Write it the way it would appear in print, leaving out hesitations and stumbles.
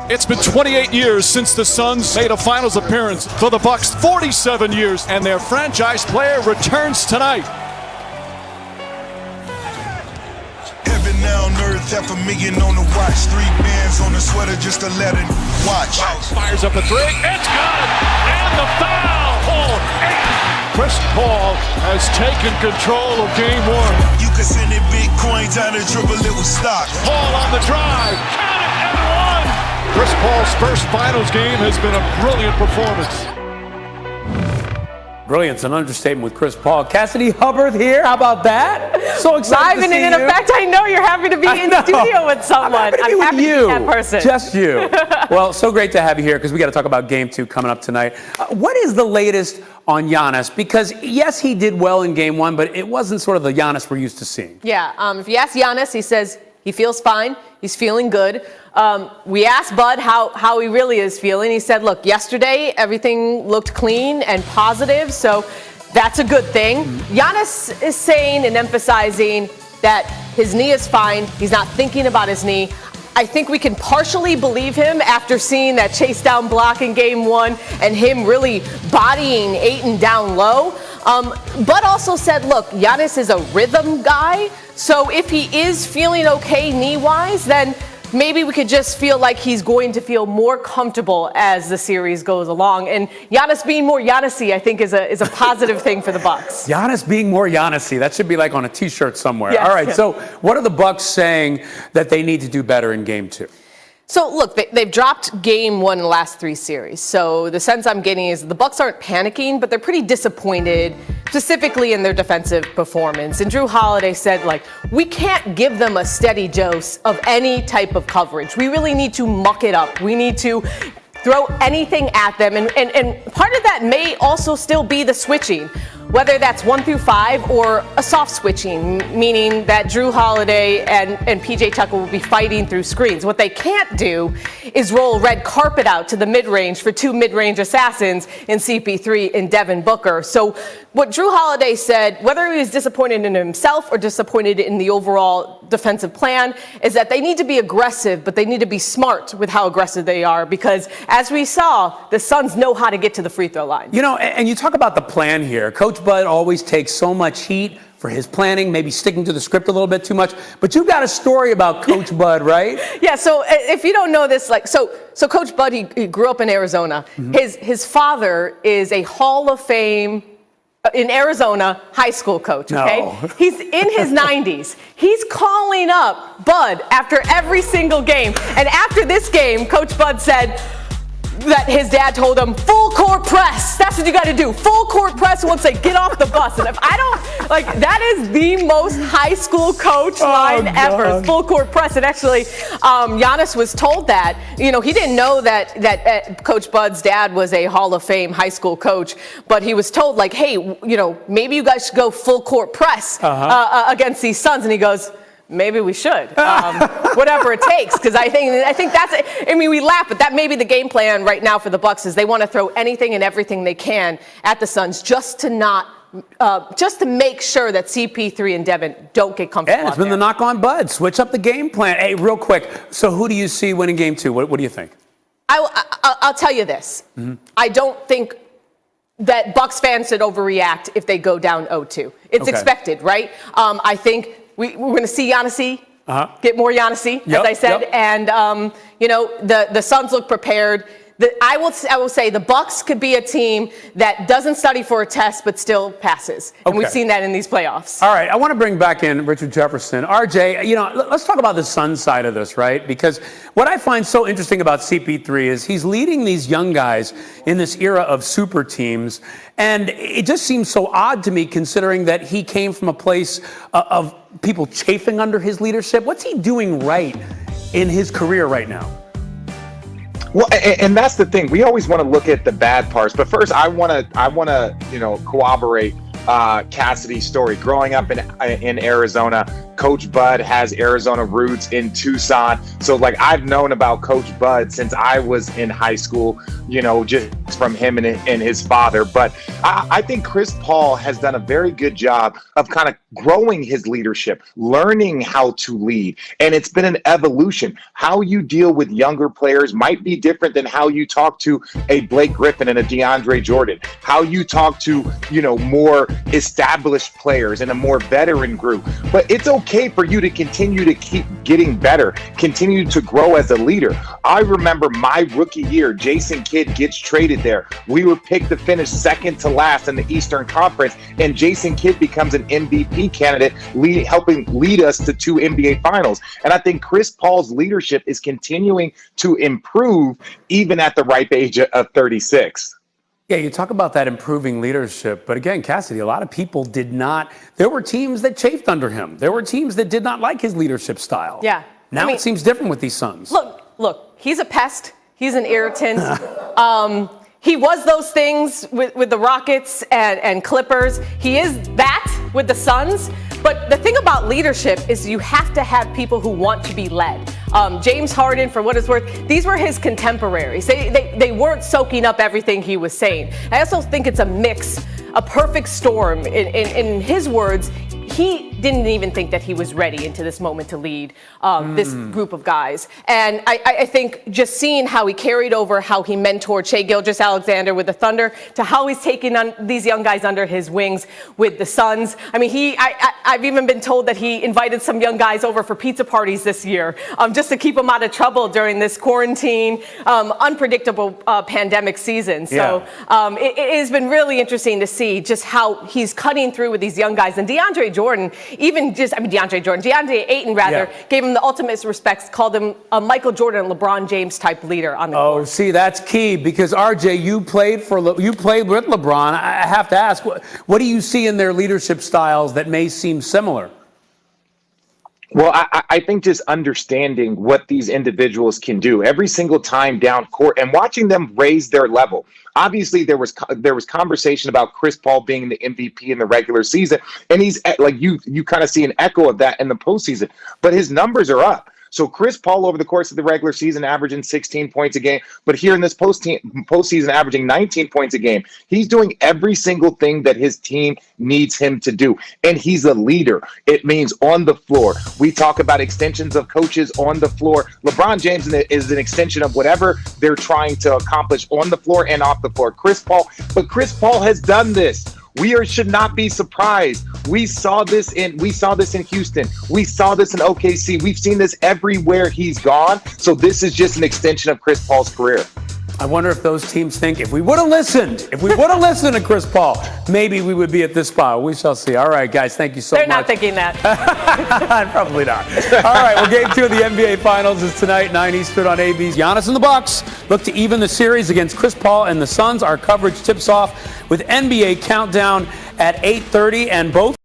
It's been 28 years since the Suns made a finals appearance. For the Bucks, 47 years, and their franchise player returns tonight. Heaven now on earth, $500,000 on the watch. 3 bands on the sweater just to let it watch. Fires up a three. It's good. And the foul. Chris Paul has taken control of game 1. You can send it Bitcoin, time to dribble it with stock. Paul on the drive. Count it and one. Chris Paul's first finals game has been a brilliant performance. Brilliant's an understatement with Chris Paul. Cassidy Hubbard here. How about that? So excited to see in you. Effect, I know you're happy to be in studio with someone. I'm happy to be that person. Just you. Well, so great to have you here because we got to talk about Game 2 coming up tonight. What is the latest on Giannis? Because yes, he did well in Game 1, but it wasn't sort of the Giannis we're used to seeing. Yeah. If you ask Giannis, he says he feels fine. He's feeling good. We asked Bud how he really is feeling. He said, look, yesterday everything looked clean and positive, so that's a good thing. Giannis is saying and emphasizing that his knee is fine. He's not thinking about his knee. I think we can partially believe him after seeing that chase down block in Game 1 and him really bodying Ayton down low. Bud also said, look, Giannis is a rhythm guy, so if he is feeling okay knee-wise, then maybe we could just feel like he's going to feel more comfortable as the series goes along. And Giannis being more Giannis-y, I think, is a positive thing for the Bucks. Giannis being more Giannis-y. That should be like on a T-shirt somewhere. Yes. All right, so what are the Bucks saying that they need to do better in Game 2? So, look, they've dropped Game 1 in the last 3 series. So the sense I'm getting is the Bucks aren't panicking, but they're pretty disappointed, specifically in their defensive performance. And Jrue Holiday said, we can't give them a steady dose of any type of coverage. We really need to muck it up. We need to throw anything at them. And part of that may also still be the switching, whether that's 1 through 5 or a soft switching, meaning that Jrue Holiday and PJ Tucker will be fighting through screens. What they can't do is roll red carpet out to the mid-range for 2 mid-range assassins in CP3 and Devin Booker. So what Jrue Holiday said, whether he was disappointed in himself or disappointed in the overall defensive plan, is that they need to be aggressive, but they need to be smart with how aggressive they are, because as we saw, the Suns know how to get to the free throw line. You know, and you talk about the plan here. Coach Bud always takes so much heat for his planning, maybe sticking to the script a little bit too much. But you've got a story about Coach Bud, right? Yeah, so if you don't know this, so Coach Bud, he grew up in Arizona. His father is a Hall of Fame in Arizona high school coach, okay? No. He's in his 90s. He's calling up Bud after every single game. And after this game, Coach Bud said that his dad told him, full court press. That's what you got to do. Full court press once they get off the bus. And if I don't, that is the most high school coach line ever. Full court press. And actually, Giannis was told that. You know, he didn't know that Coach Bud's dad was a Hall of Fame high school coach, but he was told, hey, maybe you guys should go full court press against these Suns. And he goes, maybe we should, whatever it takes, because I think that's it. I mean, we laugh, but that may be the game plan right now for the Bucks, is they want to throw anything and everything they can at the Suns just to make sure that CP3 and Devin don't get comfortable. Yeah, it's been the knock on Bud. Switch up the game plan. Hey, real quick. So who do you see winning Game 2? What do you think? I'll tell you this. I don't think that Bucks fans should overreact if they go down 0-2. It's expected, right? I think we're going to see Giannis get more Giannis, as I said, and the Suns look prepared. I will say the Bucks could be a team that doesn't study for a test but still passes, and we've seen that in these playoffs. All right, I want to bring back in Richard Jefferson. RJ, let's talk about the Suns side of this, right? Because what I find so interesting about CP3 is he's leading these young guys in this era of super teams, and it just seems so odd to me considering that he came from a place of people chafing under his leadership. What's he doing right in his career right now? Well, and that's the thing. We always want to look at the bad parts, but first, I want to corroborate Cassidy's story. Growing up in Arizona, Coach Bud has Arizona roots in Tucson. So like I've known about Coach Bud since I was in high school, just from him and his father. But I think Chris Paul has done a very good job of kind of growing his leadership, learning how to lead. And it's been an evolution. How you deal with younger players might be different than how you talk to a Blake Griffin and a DeAndre Jordan. How you talk to, more established players and a more veteran group. But it's okay for you to continue to keep getting better, continue to grow as a leader. I remember my rookie year, Jason Kidd gets traded there. We were picked to finish second to last in the Eastern Conference, and Jason Kidd becomes an MVP candidate, helping lead us to 2 NBA Finals. And I think Chris Paul's leadership is continuing to improve even at the ripe age of 36. Yeah, you talk about that improving leadership, but again, Cassidy, a lot of people did not. There were teams that chafed under him. There were teams that did not like his leadership style. Yeah. Now it seems different with these Suns. Look, he's a pest. He's an irritant. He was those things with the Rockets and Clippers. He is that with the Suns. But the thing about leadership is you have to have people who want to be led. James Harden, for what it's worth, these were his contemporaries. They weren't soaking up everything he was saying. I also think it's a mix, a perfect storm. In his words, he didn't even think that he was ready into this moment to lead this group of guys. And I think just seeing how he carried over, how he mentored Shai Gilgeous-Alexander with the Thunder, to how he's taking on these young guys under his wings with the Suns. I mean, I've even been told that he invited some young guys over for pizza parties this year, just to keep them out of trouble during this quarantine, unpredictable pandemic season. So it has been really interesting to see just how he's cutting through with these young guys. And DeAndre Ayton gave him the ultimate respects, called him a Michael Jordan, LeBron James type leader on the court. Oh, see, that's key, because RJ, you played with LeBron. I have to ask, what do you see in their leadership styles that may seem similar? Well, I think just understanding what these individuals can do every single time down court and watching them raise their level. Obviously, there was conversation about Chris Paul being the MVP in the regular season, and he's like you kind of see an echo of that in the postseason. But his numbers are up. So Chris Paul over the course of the regular season averaging 16 points a game, but here in this postseason averaging 19 points a game. He's doing every single thing that his team needs him to do. And he's a leader. It means on the floor. We talk about extensions of coaches on the floor. LeBron James is an extension of whatever they're trying to accomplish on the floor and off the floor. Chris Paul has done this. We should not be surprised. We saw this in Houston. We saw this in OKC. We've seen this everywhere he's gone. So this is just an extension of Chris Paul's career. I wonder if those teams think if we would have listened to Chris Paul, maybe we would be at this spot. We shall see. All right, guys, thank you so much. They're not thinking that. Probably not. All right, well, Game 2 of the NBA Finals is tonight, 9 Eastern on AB's Giannis and the Bucks look to even the series against Chris Paul and the Suns. Our coverage tips off with NBA Countdown at 8:30, and both